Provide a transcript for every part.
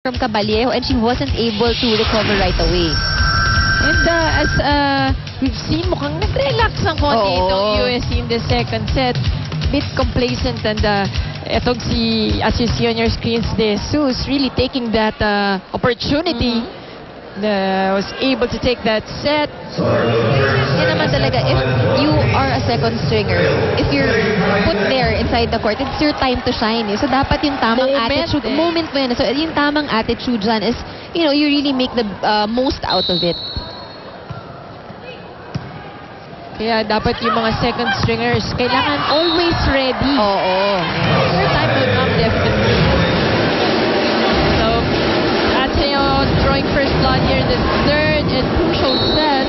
from Caballero and she wasn't able to recover right away. And as we've seen, mukhang nag-relax ang konti itong USC in the second set. Bit complacent and etong as you see on your screens, De Jesus really taking that opportunity. Was able to take that set. Yan naman talaga, if you are a second stringer, if you're put there inside the court, it's your time to shine. So dapat yung tamang attitude, moment mo yan. So yung tamang attitude dyan is, you know, you really make the most out of it. Kaya dapat yung mga second stringers, kailangan always ready. Your time will come definitely. So, Ateneo drawing first blood here in the third and crucial set.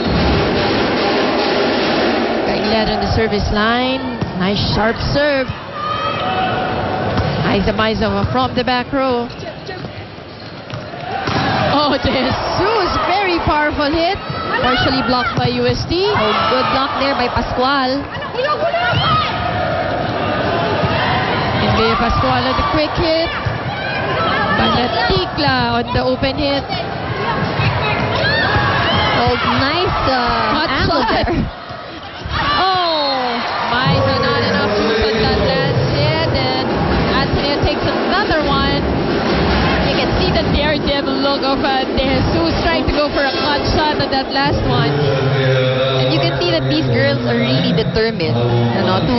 Led on the service line. Nice sharp serve. Aiza Maizova from the back row. Oh, De Jesus, very powerful hit. Partially blocked by USD. Oh, good block there by Pascual. And Bea Pascual on the quick hit. Banatikla on the open hit. Oh, nice angle there. Oh, Maizo not enough to put that last hit. And Ateneo takes another one. You can see the daredevil look of De Jesus trying to go for a clutch shot on that last one. And you can see that these girls are really determined, you know, to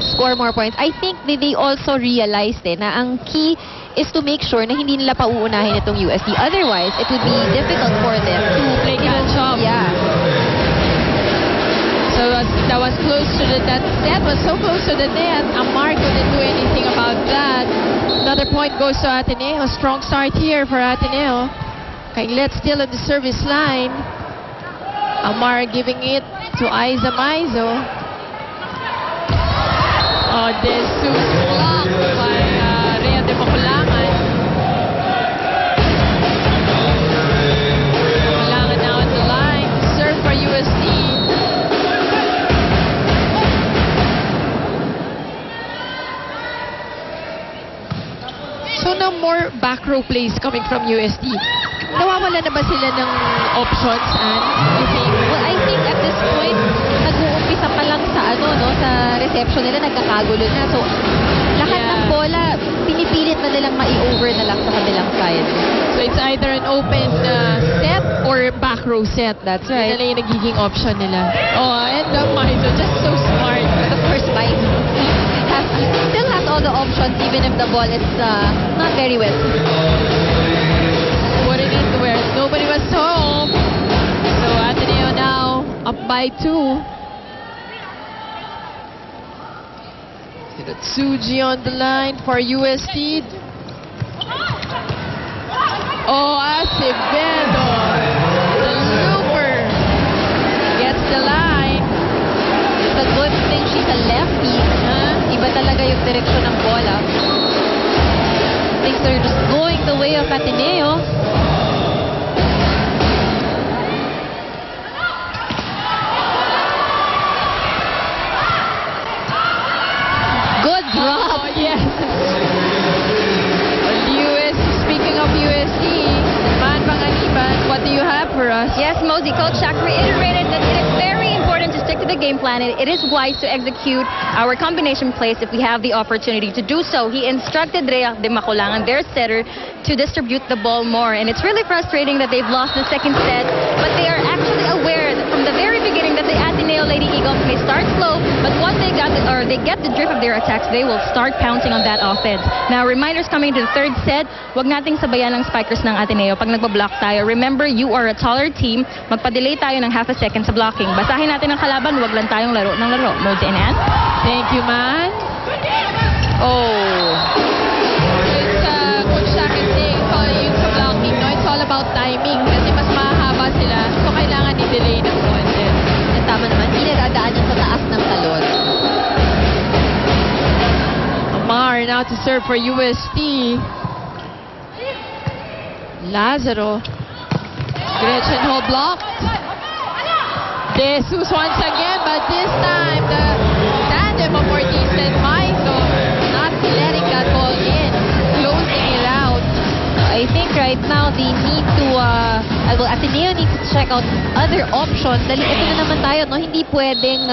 score more points. I think they also realized na ang key is to make sure na hindi nila pauunahin itong USD. Otherwise, it would be difficult for them to play catch up. Yeah. So that was close to that set was so close to the net. Amar couldn't do anything about that. Another point goes to Ateneo. Strong start here for Ateneo. Kailet still on the service line. Amar giving it to Aiza Maizo. Oh, De Jesus blocked by Rhea de Maculangan. Maculangan now on the line. Serve for USD. So no more back row plays coming from USD. Nawawala na ba sila ng options, Anne? You think? Well, I think at this point, nag-uumpisa pa lang sa sa reception nila, nagkakagulo na. So, lahat ng bola, pinipilit na nilang mai-over na lang sa kabilang side. So it's either an open set or back row set. That's right. Yun na lang yung nagiging option nila. Oh, and Maizo, just so smart. But of course, Maizo still has all the options even if the ball is not very wet. What it is to wear. Nobody was home. So Ateneo now up by 2. Tsuji on the line for USD. Oh, Acevedo. The looper gets the line. It's a good thing she's a lefty. Iba talaga yung direksyon ng bola. Things are just going the way of Ateneo. Good drop. Oh, yes. Speaking of USD, Man Panganiban, what do you have for us? Yes, Mosey, Coach Shaq reiterated that it is very important to stick to the game plan. It is wise to execute our combination plays if we have the opportunity to do so. He instructed Rhea de Maculangan, their setter, to distribute the ball more. And it's really frustrating that they've lost the second set, but they are actually aware that from the very beginning that the Ateneo Lady Eagles may start slow, but once they get the drift of their attacks, they will start pouncing on that offense. Now, reminders coming to the third set, wag nating sabayan ng spikers ng Ateneo pag nagbablock tayo. Remember, you are a taller team. Magpa-delay tayo ng half a second sa blocking. Basahin natin ang kalaban, wag lang tayong laro ng laro. Mosey and Ann. Thank you, Man. Oh. It's Coach Shaq is saying sa blocking, no? It's all about timing kasi mas mahaba sila. So, kailangan i-delay ng konti. Yan, tama naman. Hindi nadadaan yan sa taas ng talon. Amar now to serve for USD. Lazaro. Gretchen Hall blocked. De Jesus once again, but this time the tandem of Ortiz and Maizo not letting that ball in, closing it out. I think right now, they need to, Ateneo needs to check out other options. Dahil ito na naman tayo, no? Hindi pwedeng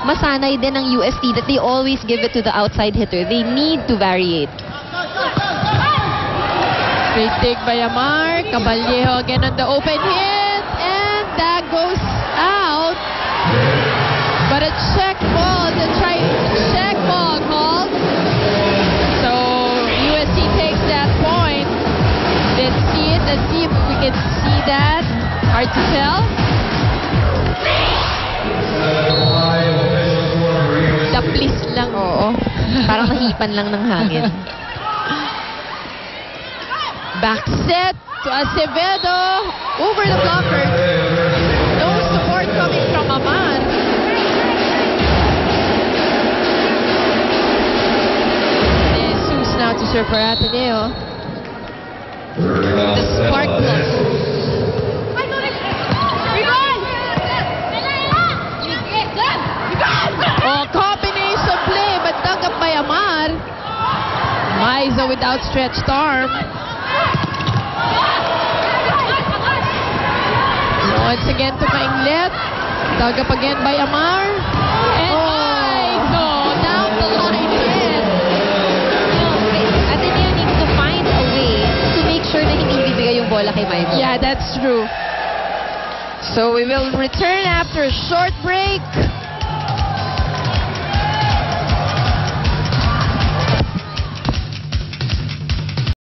masanay din ng UST that they always give it to the outside hitter. They need to variate. Great dig by Amar. Caballero again on the open hit. And that goes out. But a check ball, check ball called. So UST takes that point. Let's see it. Let's see if we can see that. Hard to tell. Daplis lang. Oo. Parang nahipan lang ng hangin. Back set to Acevedo. Over the blocker. No support coming from Amar. Jesus now to serve for Ateneo. The spark plug. Oh, combination play, but dug up by Amar. Maiza with outstretched arm. Once again to Mainglet. Dug up again by Amar. And Maiza down the line again. Ateneo needs to find a way to make sure na hindi bibigay yung bola kay Maiza. Yeah, that's true. So we will return after a short break.